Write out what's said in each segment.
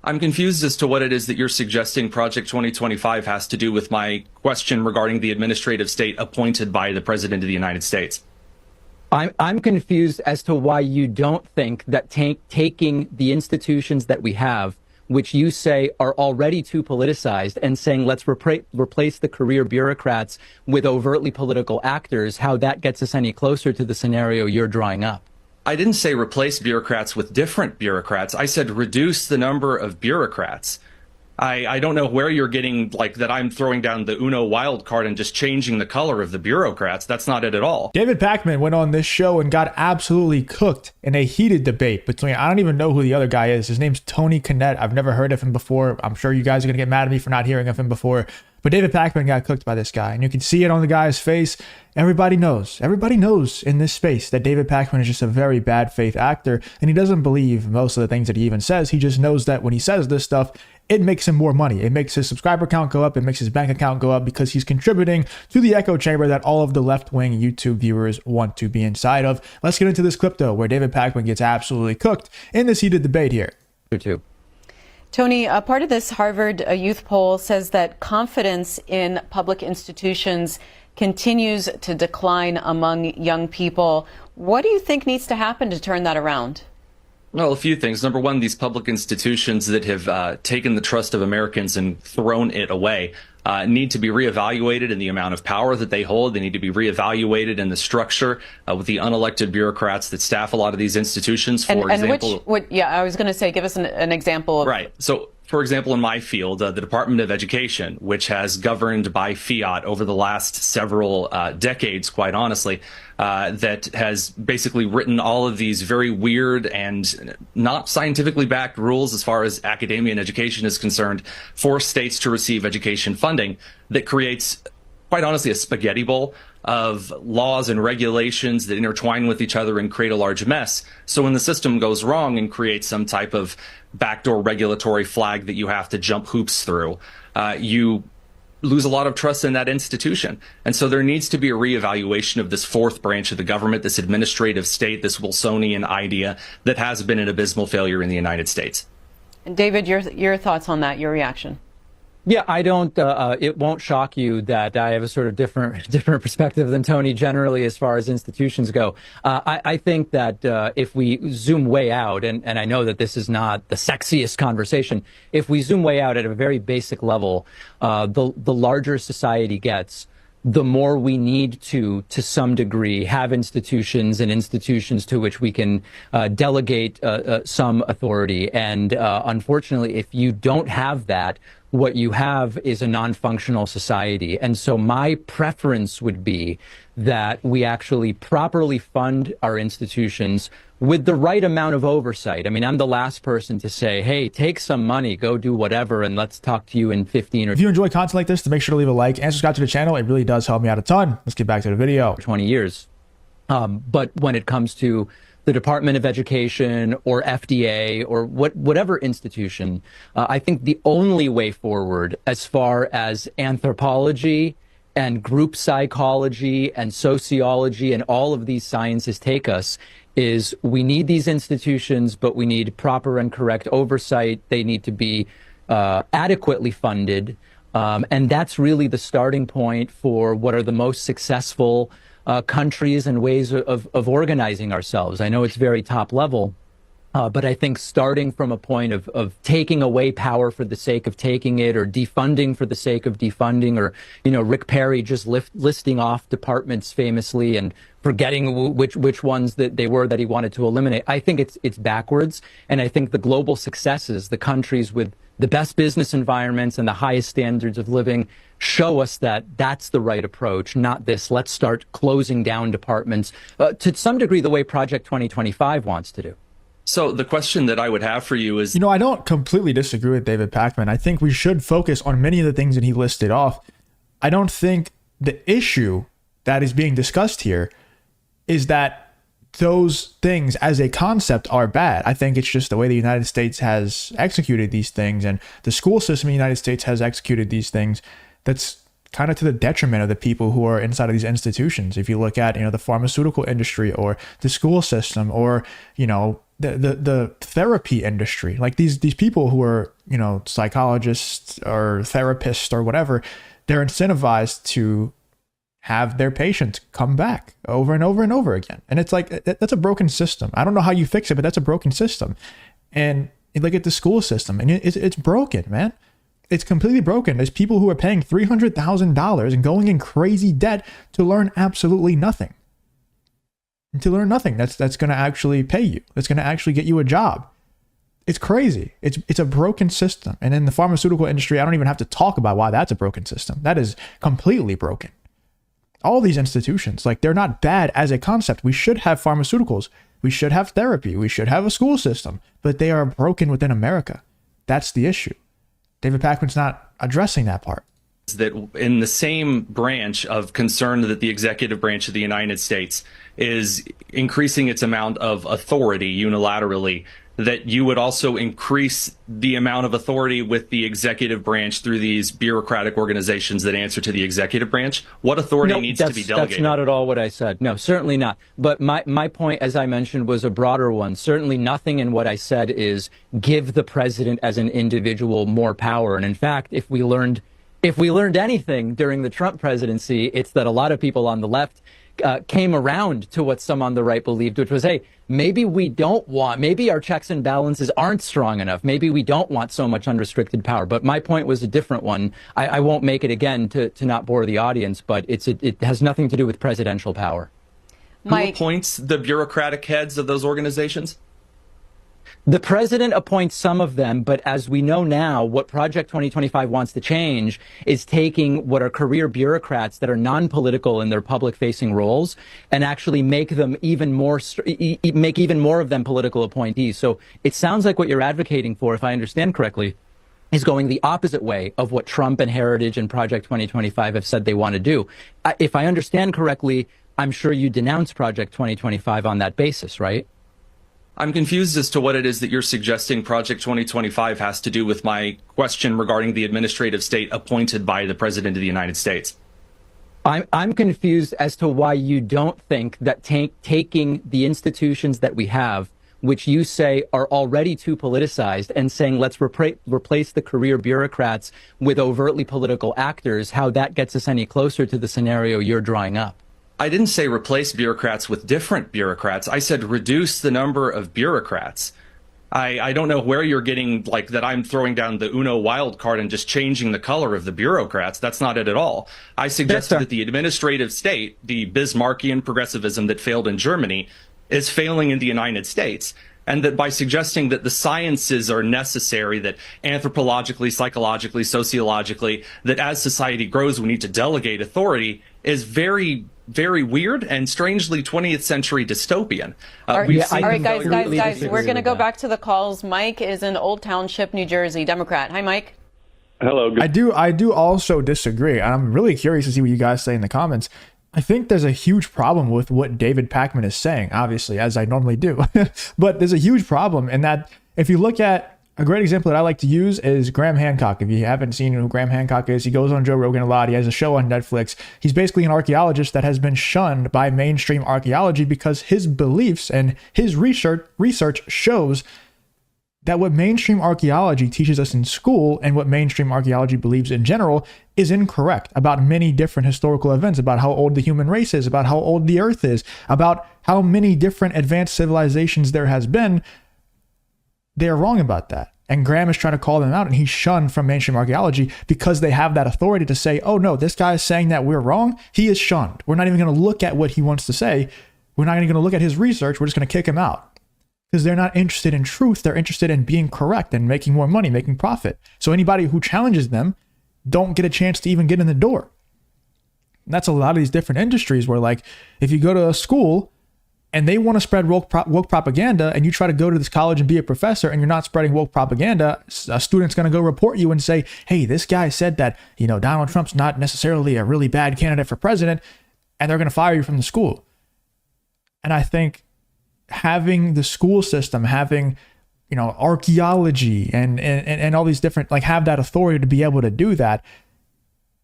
I'm confused as to what it is that you're suggesting Project 2025 has to do with my question regarding the administrative state appointed by the President of the United States. I'm confused as to why you don't think that taking the institutions that we have, which you say are already too politicized, and saying let's replace the career bureaucrats with overtly political actors, how that gets us any closer to the scenario you're drawing up. I didn't say replace bureaucrats with different bureaucrats. I said reduce the number of bureaucrats. I don't know where you're getting like that I'm throwing down the Uno wild card and just changing the color of the bureaucrats. That's not it at all. David Pakman went on this show and got absolutely cooked in a heated debate between, I don't even know who the other guy is. His name's Tony Kinnett. I've never heard of him before. I'm sure you guys are going to get mad at me for not hearing of him before. But David Pakman got cooked by this guy, and you can see it on the guy's face. Everybody knows in this space that David Pakman is just a very bad faith actor, and he doesn't believe most of the things that he even says. He just knows that when he says this stuff, it makes him more money. It makes his subscriber count go up. It makes his bank account go up because he's contributing to the echo chamber that all of the left-wing YouTube viewers want to be inside of. Let's get into this clip, though, where David Pakman gets absolutely cooked in this heated debate here. Too. Tony, part of this Harvard youth poll says that confidence in public institutions continues to decline among young people. What do you think needs to happen to turn that around? Well, a few things. Number one, these public institutions that have taken the trust of Americans and thrown it away need to be reevaluated in the amount of power that they hold. They need to be reevaluated in the structure with the unelected bureaucrats that staff a lot of these institutions. For example, I was going to say, give us an example. Right. So, for example, in my field, the Department of Education, which has governed by fiat over the last several decades, quite honestly, that has basically written all of these very weird and not scientifically backed rules as far as academia and education is concerned for states to receive education funding that creates, quite honestly, a spaghetti bowl of laws and regulations that intertwine with each other and create a large mess. So when the system goes wrong and creates some type of backdoor regulatory flag that you have to jump hoops through, you lose a lot of trust in that institution. And so there needs to be a reevaluation of this fourth branch of the government, this administrative state, this Wilsonian idea that has been an abysmal failure in the United States. And David, your thoughts on that, your reaction? Yeah, I don't, it won't shock you that I have a sort of different perspective than Tony generally as far as institutions go. I think that if we zoom way out, and I know that this is not the sexiest conversation, if we zoom way out at a very basic level, the larger society gets, the more we need to some degree, have institutions and institutions to which we can delegate some authority. And unfortunately, if you don't have that, what you have is a non-functional society. And so my preference would be that we actually properly fund our institutions with the right amount of oversight. I mean, I'm the last person to say, hey, take some money, go do whatever, and let's talk to you in 15 or... If you enjoy content like this, to make sure to leave a like and subscribe to the channel. It really does help me out a ton. Let's get back to the video. 20 years. But when it comes to the Department of Education or FDA or whatever institution, I think the only way forward as far as anthropology and group psychology and sociology and all of these sciences take us is we need these institutions, but we need proper and correct oversight. They need to be adequately funded. And that's really the starting point for what are the most successful countries and ways of organizing ourselves. I know it's very top level, but I think starting from a point of taking away power for the sake of taking it, or defunding for the sake of defunding, or, Rick Perry just listing off departments famously and forgetting which ones that they were that he wanted to eliminate. I think it's backwards. And I think the global successes, the countries with the best business environments and the highest standards of living, show us that that's the right approach, not this, let's start closing down departments to some degree the way Project 2025 wants to do. So the question that I would have for you is... I don't completely disagree with David Pakman. I think we should focus on many of the things that he listed off. I don't think the issue that is being discussed here is that those things as a concept are bad. I think it's just the way the United States has executed these things, and the school system in the United States has executed these things, that's kind of to the detriment of the people who are inside of these institutions. If you look at, the pharmaceutical industry or the school system or, the therapy industry, like these people who are, you know, psychologists or therapists or whatever, they're incentivized to have their patients come back over and over and over again. And it's like, that's a broken system. I don't know how you fix it, but that's a broken system. And look at the school system, and it's broken, man. It's completely broken. There's people who are paying $300,000 and going in crazy debt to learn absolutely nothing. And to learn nothing that's going to actually pay you. That's going to actually get you a job. It's crazy. It's a broken system. And in the pharmaceutical industry, I don't even have to talk about why that's a broken system. That is completely broken. All these institutions, like, they're not bad as a concept. We should have pharmaceuticals. We should have therapy. We should have a school system. But they are broken within America. That's the issue. David Pakman's not addressing that part. That in the same branch of concern that the executive branch of the United States is increasing its amount of authority unilaterally, that you would also increase the amount of authority with the executive branch through these bureaucratic organizations that answer to the executive branch? What authority needs to be delegated? That's not at all what I said. No, certainly not. But my point, as I mentioned, was a broader one. Certainly nothing in what I said is give the president as an individual more power. And in fact, if we learned anything during the Trump presidency, it's that a lot of people on the left came around to what some on the right believed, which was, hey, maybe our checks and balances aren't strong enough. Maybe we don't want so much unrestricted power. But my point was a different one. I won't make it again to not bore the audience, but it has nothing to do with presidential power. Who appoints the bureaucratic heads of those organizations? The president appoints some of them, but as we know now, what Project 2025 wants to change is taking what are career bureaucrats that are non-political in their public-facing roles and actually make them even more of them political appointees. So it sounds like what you're advocating for, if I understand correctly, is going the opposite way of what Trump and Heritage and Project 2025 have said they want to do. If I understand correctly, I'm sure you denounce Project 2025 on that basis, right? I'm confused as to what it is that you're suggesting Project 2025 has to do with my question regarding the administrative state appointed by the President of the United States. I'm confused as to why you don't think that taking the institutions that we have, which you say are already too politicized, and saying let's replace the career bureaucrats with overtly political actors, how that gets us any closer to the scenario you're drawing up. I didn't say replace bureaucrats with different bureaucrats. I said reduce the number of bureaucrats. I don't know where you're getting, like, that I'm throwing down the Uno wild card and just changing the color of the bureaucrats. That's not it at all. I suggested that the administrative state, the Bismarckian progressivism that failed in Germany, is failing in the United States. And that by suggesting that the sciences are necessary, that anthropologically, psychologically, sociologically, that as society grows, we need to delegate authority, is very, very weird and strangely 20th century dystopian. All right, guys, we're going to go back to the calls. Mike is in Old Township, New Jersey, Democrat. Hi, Mike. Hello. I do also disagree. I'm really curious to see what you guys say in the comments. I think there's a huge problem with what David Pakman is saying, obviously, as I normally do. But there's a huge problem in that if you look at a great example that I like to use is Graham Hancock. If you haven't seen who Graham Hancock is, he goes on Joe Rogan a lot. He has a show on Netflix. He's basically an archaeologist that has been shunned by mainstream archaeology because his beliefs and his research shows that what mainstream archaeology teaches us in school and what mainstream archaeology believes in general is incorrect about many different historical events, about how old the human race is, about how old the earth is, about how many different advanced civilizations there has been. They're wrong about that. And Graham is trying to call them out, and he's shunned from mainstream archaeology because they have that authority to say, oh no, this guy is saying that we're wrong. He is shunned. We're not even going to look at what he wants to say. We're not even going to look at his research. We're just going to kick him out. Because they're not interested in truth. They're interested in being correct and making more money, making profit. So anybody who challenges them don't get a chance to even get in the door. And that's a lot of these different industries where, like, if you go to a school and they want to spread woke propaganda and you try to go to this college and be a professor and you're not spreading woke propaganda, a student's going to go report you and say, hey, this guy said that, Donald Trump's not necessarily a really bad candidate for president, and they're going to fire you from the school. And I think having the school system, having, archaeology and all these different, have that authority to be able to do that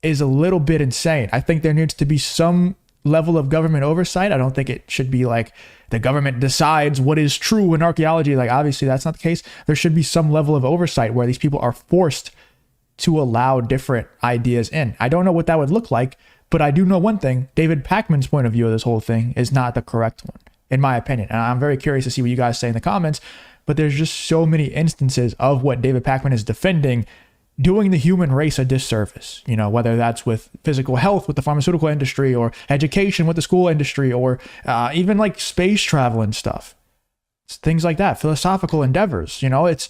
is a little bit insane. I think there needs to be some level of government oversight. I don't think it should be like the government decides what is true in archaeology. Like, obviously that's not the case. There should be some level of oversight where these people are forced to allow different ideas in. I don't know what that would look like, but I do know one thing: David Pakman's point of view of this whole thing is not the correct one, in my opinion. And I'm very curious to see what you guys say in the comments, but there's just so many instances of what David Pakman is defending doing the human race a disservice, you know, whether that's with physical health with the pharmaceutical industry, or education with the school industry, or even like space travel and stuff. It's things like that, philosophical endeavors, you know, it's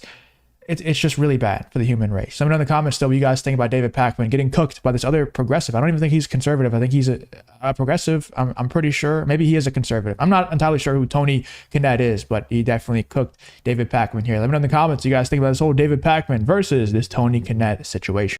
just really bad for the human race. Let me know in the comments still what you guys think about David Pakman getting cooked by this other progressive. I don't even think he's conservative. I think he's a progressive. I'm pretty sure. Maybe he is a conservative. I'm not entirely sure who Tony Kinnett is, but he definitely cooked David Pakman here. Let me know in the comments what you guys think about this whole David Pakman versus this Tony Kinnett situation.